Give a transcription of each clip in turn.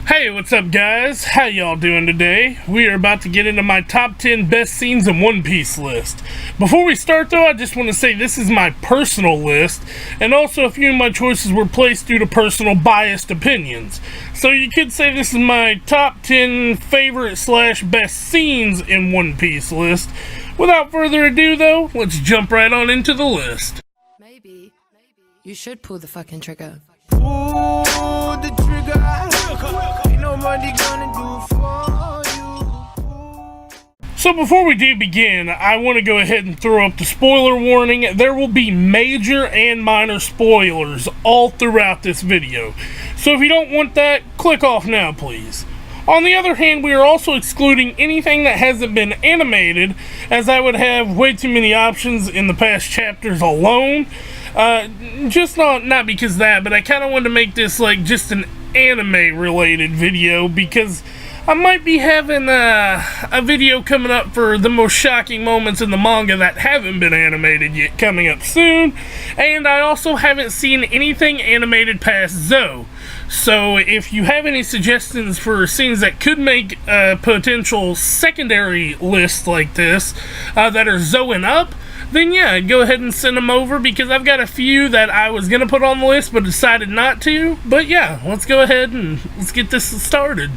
Hey, what's up guys? How y'all doing today? We are about to get into my top 10 best scenes in One Piece list. Before we start though, I just want to say this is my personal list, and also a few of my choices were placed due to personal biased opinions. So you could say this is my top 10 favorite / best scenes in One Piece list. Without further ado though, let's jump right on into the list. Maybe you should pull the fucking trigger. Pull the trigger. Ain't nobody gonna do for you. So before we do begin, I want to go ahead and throw up the spoiler warning. There will be major and minor spoilers all throughout this video. So if you don't want that, click off now please. On the other hand, we are also excluding anything that hasn't been animated, as I would have way too many options in the past chapters alone. Just not because of that, but I kind of wanted to make this like just an anime related video, because I might be having a video coming up for the most shocking moments in the manga that haven't been animated yet coming up soon, and I also haven't seen anything animated past Zo. So if you have any suggestions for scenes that could make a potential secondary list like this that are Zoing up, then yeah, go ahead and send them over, because I've got a few that I was going to put on the list but decided not to. But yeah, let's go ahead and let's get this started.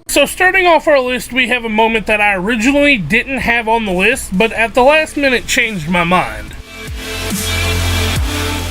So starting off our list, we have a moment that I originally didn't have on the list, but at the last minute changed my mind.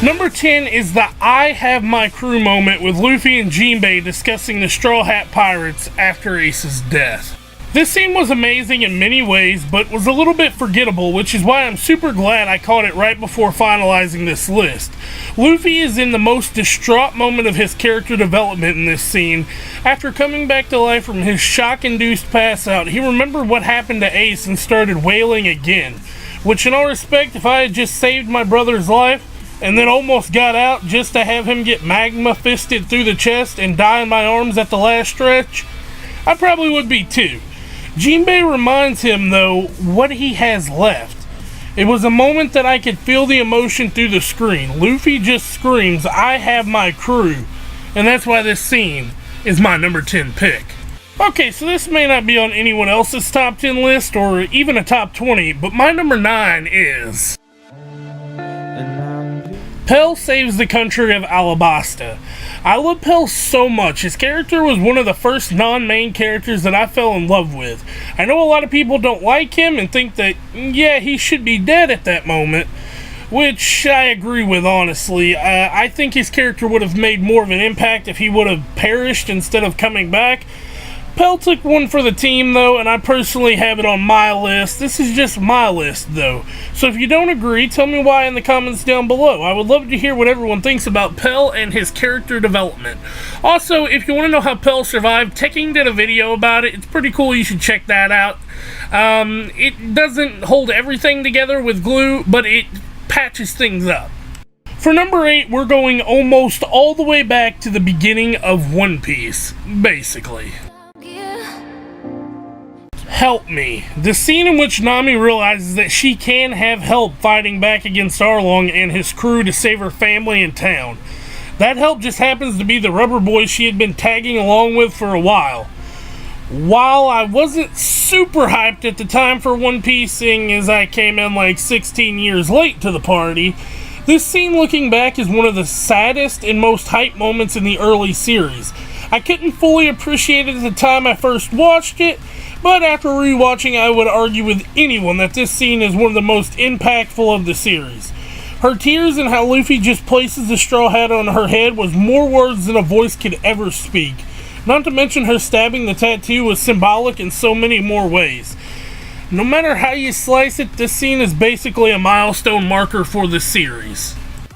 Number 10 is the I have my crew moment with Luffy and Jinbei discussing the Straw Hat Pirates after Ace's death. This scene was amazing in many ways, but was a little bit forgettable, which is why I'm super glad I caught it right before finalizing this list. Luffy is in the most distraught moment of his character development in this scene. After coming back to life from his shock-induced pass-out, he remembered what happened to Ace and started wailing again. Which, in all respect, if I had just saved my brother's life, and then almost got out just to have him get magma fisted through the chest and die in my arms at the last stretch, I probably would be too. Jinbei reminds him, though, what he has left. It was a moment that I could feel the emotion through the screen. Luffy just screams, "I have my crew," and that's why this scene is my number 10 pick. Okay, so this may not be on anyone else's top 10 list, or even a top 20, but my number 9 is... Pelle saves the country of Alabasta. I love Pelle so much. His character was one of the first non-main characters that I fell in love with. I know a lot of people don't like him and think that, yeah, he should be dead at that moment, which I agree with, honestly. I think his character would have made more of an impact if he would have perished instead of coming back. Pelle took one for the team, though, and I personally have it on my list. This is just my list, though. So if you don't agree, tell me why in the comments down below. I would love to hear what everyone thinks about Pelle and his character development. Also, if you want to know how Pelle survived, Tekken did a video about it. It's pretty cool. You should check that out. It doesn't hold everything together with glue, but it patches things up. For number 8, we're going almost all the way back to the beginning of One Piece, basically. Help Me. The scene in which Nami realizes that she can have help fighting back against Arlong and his crew to save her family and town. That help just happens to be the rubber boys she had been tagging along with for a while. While I wasn't super hyped at the time for One Piece, seeing as I came in like 16 years late to the party, this scene looking back is one of the saddest and most hype moments in the early series. I couldn't fully appreciate it at the time I first watched it, but after rewatching, I would argue with anyone that this scene is one of the most impactful of the series. Her tears and how Luffy just places the straw hat on her head was more words than a voice could ever speak. Not to mention her stabbing the tattoo was symbolic in so many more ways. No matter how you slice it, this scene is basically a milestone marker for the series.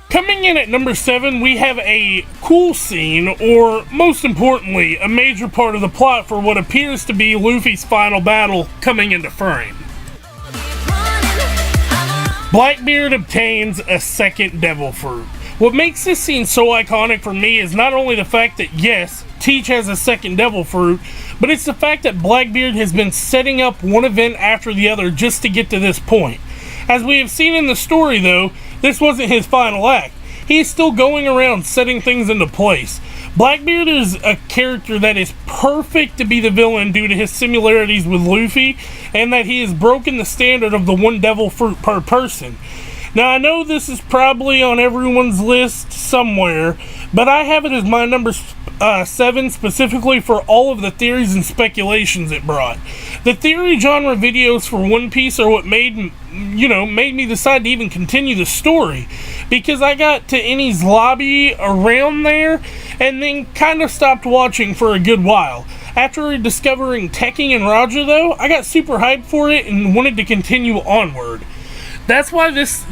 Coming in at number 7, we have a cool scene, or most importantly, a major part of the plot for what appears to be Luffy's final battle coming into frame. Blackbeard obtains a second devil fruit. What makes this scene so iconic for me is not only the fact that, yes, Teach has a second devil fruit, but it's the fact that Blackbeard has been setting up one event after the other just to get to this point. As we have seen in the story, though, this wasn't his final act. He is still going around setting things into place. Blackbeard is a character that is perfect to be the villain due to his similarities with Luffy, and that he has broken the standard of the one devil fruit per person. Now, I know this is probably on everyone's list somewhere, but I have it as my number 7 specifically for all of the theories and speculations it brought. The theory genre videos for One Piece are what made me decide to even continue the story, because I got to Enies Lobby around there and then kind of stopped watching for a good while. After discovering Tekking and Roger, though, I got super hyped for it and wanted to continue onward. That's why this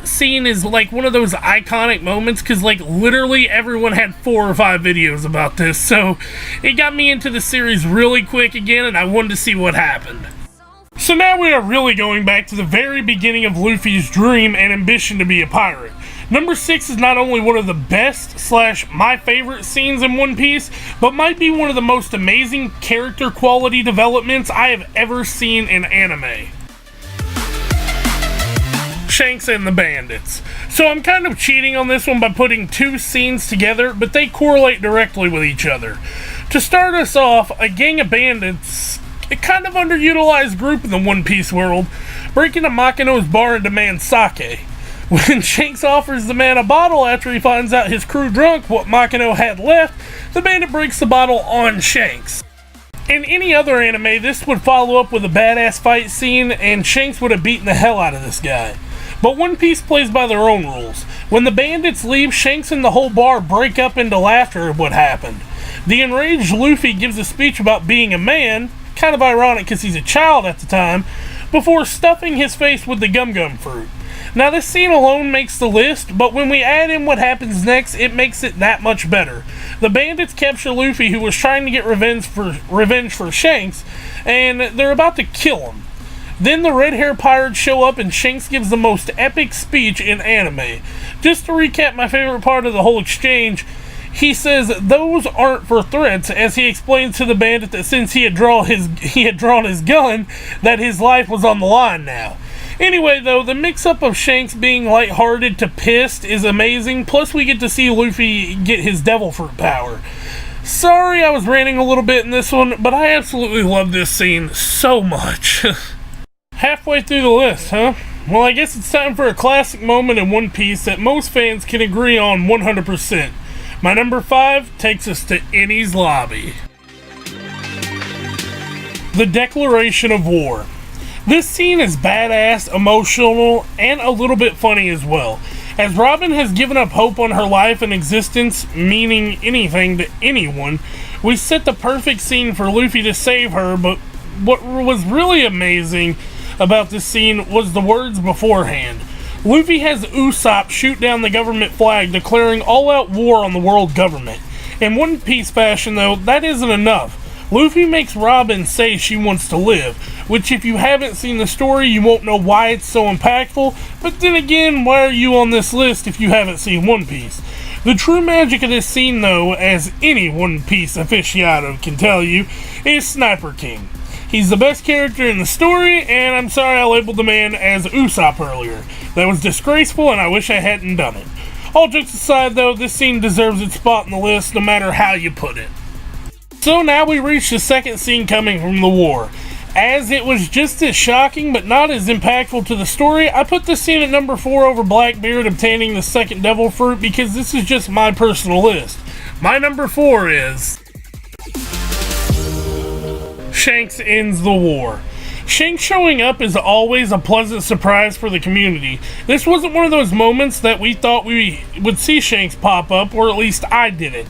scene is like one of those iconic moments, because like literally everyone had 4 or 5 videos about this, so it got me into the series really quick again, and I wanted to see what happened. So now we are really going back to the very beginning of Luffy's dream and ambition to be a pirate. Number 6 is not only one of the best / my favorite scenes in One Piece, but might be one of the most amazing character quality developments I have ever seen in anime. Shanks and the Bandits. So I'm kind of cheating on this one by putting 2 scenes together, but they correlate directly with each other. To start us off, a gang of bandits, a kind of underutilized group in the One Piece world, break into Makino's bar and demand sake. When Shanks offers the man a bottle after he finds out his crew drunk what Makino had left, the bandit breaks the bottle on Shanks. In any other anime, this would follow up with a badass fight scene, and Shanks would have beaten the hell out of this guy. But One Piece plays by their own rules. When the bandits leave, Shanks and the whole bar break up into laughter at what happened. The enraged Luffy gives a speech about being a man, kind of ironic because he's a child at the time, before stuffing his face with the gum-gum fruit. Now this scene alone makes the list, but when we add in what happens next, it makes it that much better. The bandits capture Luffy, who was trying to get revenge for Shanks, and they're about to kill him. Then the red-haired pirates show up and Shanks gives the most epic speech in anime. Just to recap my favorite part of the whole exchange, he says those aren't for threats, as he explains to the bandit that since he had drawn his gun, that his life was on the line now. Anyway, though, the mix-up of Shanks being lighthearted to pissed is amazing, plus we get to see Luffy get his devil fruit power. Sorry I was ranting a little bit in this one, but I absolutely love this scene so much. Halfway through the list, huh? Well, I guess it's time for a classic moment in One Piece that most fans can agree on 100%. My number 5 takes us to Enies Lobby. The Declaration of War. This scene is badass, emotional, and a little bit funny as well. As Robin has given up hope on her life and existence, meaning anything to anyone, we set the perfect scene for Luffy to save her, but what was really amazing about this scene was the words beforehand. Luffy has Usopp shoot down the government flag, declaring all-out war on the world government. In One Piece fashion, though, that isn't enough. Luffy makes Robin say she wants to live, which if you haven't seen the story, you won't know why it's so impactful, but then again, why are you on this list if you haven't seen One Piece? The true magic of this scene, though, as any One Piece aficionado can tell you, is Sniper King. He's the best character in the story, and I'm sorry I labeled the man as Usopp earlier. That was disgraceful, and I wish I hadn't done it. All jokes aside, though, this scene deserves its spot in the list, no matter how you put it. So now we reach the second scene coming from the war. As it was just as shocking, but not as impactful to the story, I put this scene at number 4 over Blackbeard obtaining the second devil fruit, because this is just my personal list. My number 4 is Shanks Ends the War. Shanks showing up is always a pleasant surprise for the community. This wasn't one of those moments that we thought we would see Shanks pop up, or at least I didn't.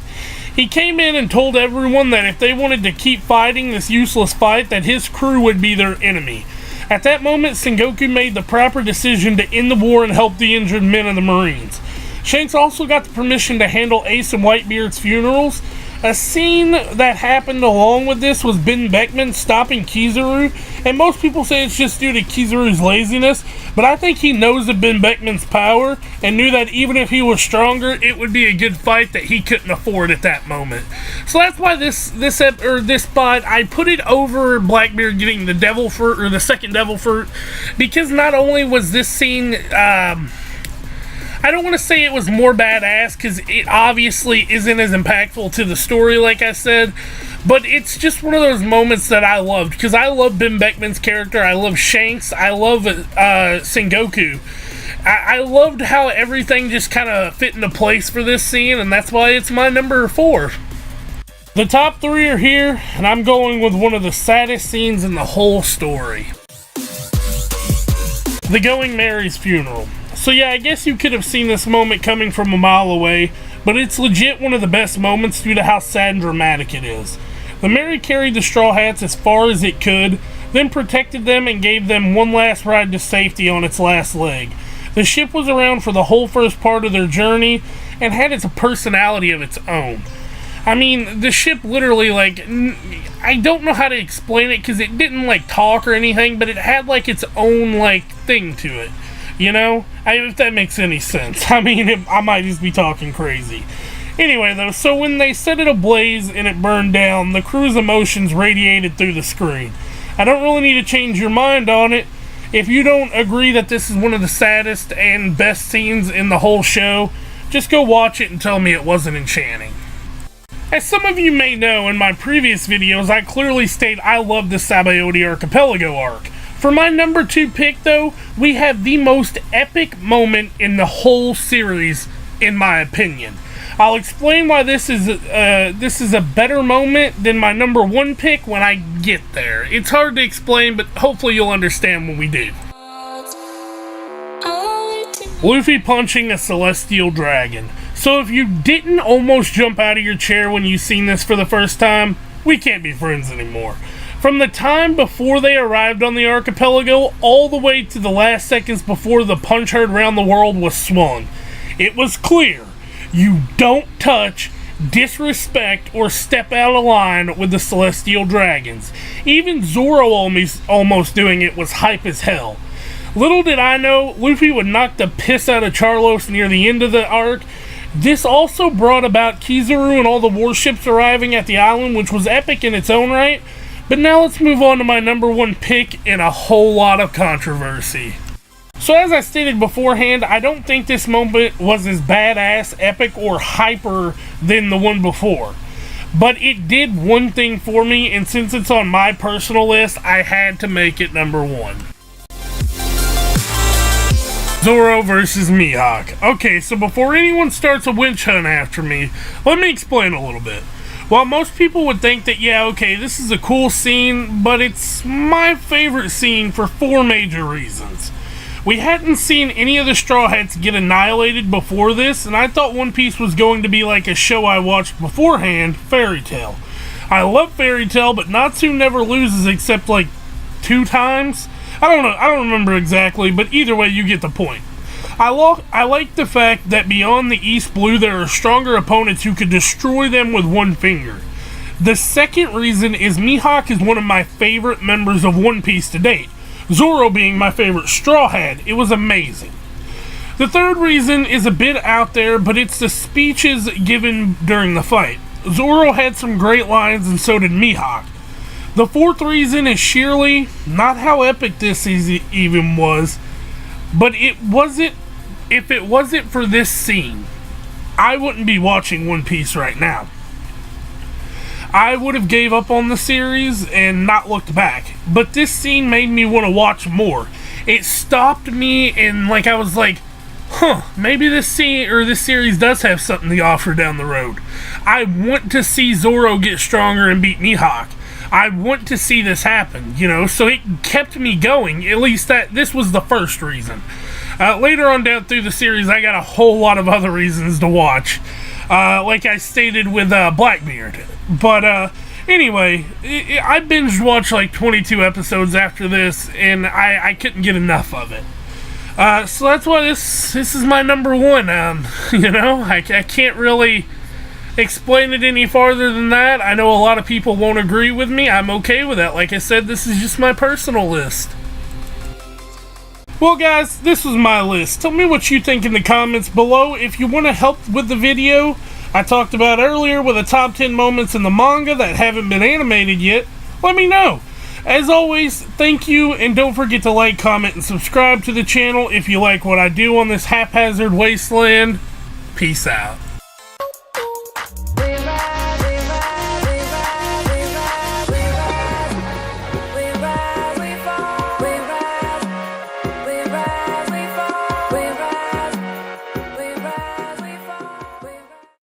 He came in and told everyone that if they wanted to keep fighting this useless fight, that his crew would be their enemy. At that moment, Sengoku made the proper decision to end the war and help the injured men of the Marines. Shanks also got the permission to handle Ace and Whitebeard's funerals. A scene that happened along with this was Ben Beckman stopping Kizaru, and most people say it's just due to Kizaru's laziness, but I think he knows of Ben Beckman's power and knew that even if he was stronger, it would be a good fight that he couldn't afford at that moment. So that's why this spot, I put it over Blackbeard getting the devil fruit, or the second devil fruit, because not only was this scene I don't want to say it was more badass, because it obviously isn't as impactful to the story, like I said, but it's just one of those moments that I loved, because I love Ben Beckman's character, I love Shanks, I love Sengoku. I loved how everything just kind of fit into place for this scene, and that's why it's my number 4. The top 3 are here, and I'm going with one of the saddest scenes in the whole story. The Going Mary's funeral. So yeah, I guess you could have seen this moment coming from a mile away, but it's legit one of the best moments due to how sad and dramatic it is. The Mary carried the Straw Hats as far as it could, then protected them and gave them one last ride to safety on its last leg. The ship was around for the whole first part of their journey and had its personality of its own. I mean, the ship literally, like, I don't know how to explain it because it didn't, like, talk or anything, but it had, like, its own, like, thing to it. You know? If that makes any sense. I mean, I might just be talking crazy. Anyway, though, so when they set it ablaze and it burned down, the crew's emotions radiated through the screen. I don't really need to change your mind on it. If you don't agree that this is one of the saddest and best scenes in the whole show, just go watch it and tell me it wasn't enchanting. As some of you may know, in my previous videos, I clearly state I love the Sabaody Archipelago arc. For my number 2 pick, though, we have the most epic moment in the whole series, in my opinion. I'll explain why this is a better moment than my number 1 pick when I get there. It's hard to explain, but hopefully you'll understand when we do. Luffy punching a celestial dragon. So if you didn't almost jump out of your chair when you seen this for the first time, we can't be friends anymore. From the time before they arrived on the archipelago, all the way to the last seconds before the punch heard round the world was swung, it was clear you don't touch, disrespect, or step out of line with the celestial dragons. Even Zoro almost doing it was hype as hell. Little did I know, Luffy would knock the piss out of Charlos near the end of the arc. This also brought about Kizaru and all the warships arriving at the island, which was epic in its own right. But now let's move on to my number 1 pick in a whole lot of controversy. So as I stated beforehand, I don't think this moment was as badass, epic, or hyper than the one before. But it did one thing for me, and since it's on my personal list, I had to make it number 1. Zoro versus Mihawk. Okay, so before anyone starts a witch hunt after me, let me explain a little bit. While most people would think that, yeah, okay, this is a cool scene, but it's my favorite scene for 4 major reasons. We hadn't seen any of the Straw Hats get annihilated before this, and I thought One Piece was going to be like a show I watched beforehand, Fairy Tail. I love Fairy Tail, but Natsu never loses except like 2 times. I don't know, I don't remember exactly, but either way, you get the point. I like the fact that beyond the East Blue, there are stronger opponents who could destroy them with one finger. The second reason is Mihawk is one of my favorite members of One Piece to date. Zoro being my favorite Straw Hat. It was amazing. The third reason is a bit out there, but it's the speeches given during the fight. Zoro had some great lines, and so did Mihawk. The fourth reason is sheerly not how epic this even was, but if it wasn't for this scene, I wouldn't be watching One Piece right now. I would have gave up on the series and not looked back, but this scene made me want to watch more. It stopped me, and like I was like, maybe this scene or this series does have something to offer down the road. I want to see Zoro get stronger and beat Mihawk. I want to see this happen, you know, so it kept me going. At least this was the first reason. Later on down through the series, I got a whole lot of other reasons to watch, like I stated with Blackbeard. But anyway, I binge watched like 22 episodes after this, and I couldn't get enough of it. So that's why this is my number 1. You know, I can't really explain it any farther than that. I know a lot of people won't agree with me. I'm okay with that. Like I said, this is just my personal list. Well guys, this was my list. Tell me what you think in the comments below. If you want to help with the video I talked about earlier with the top 10 moments in the manga that haven't been animated yet, let me know. As always, thank you, and don't forget to like, comment, and subscribe to the channel if you like what I do on this haphazard wasteland. Peace out.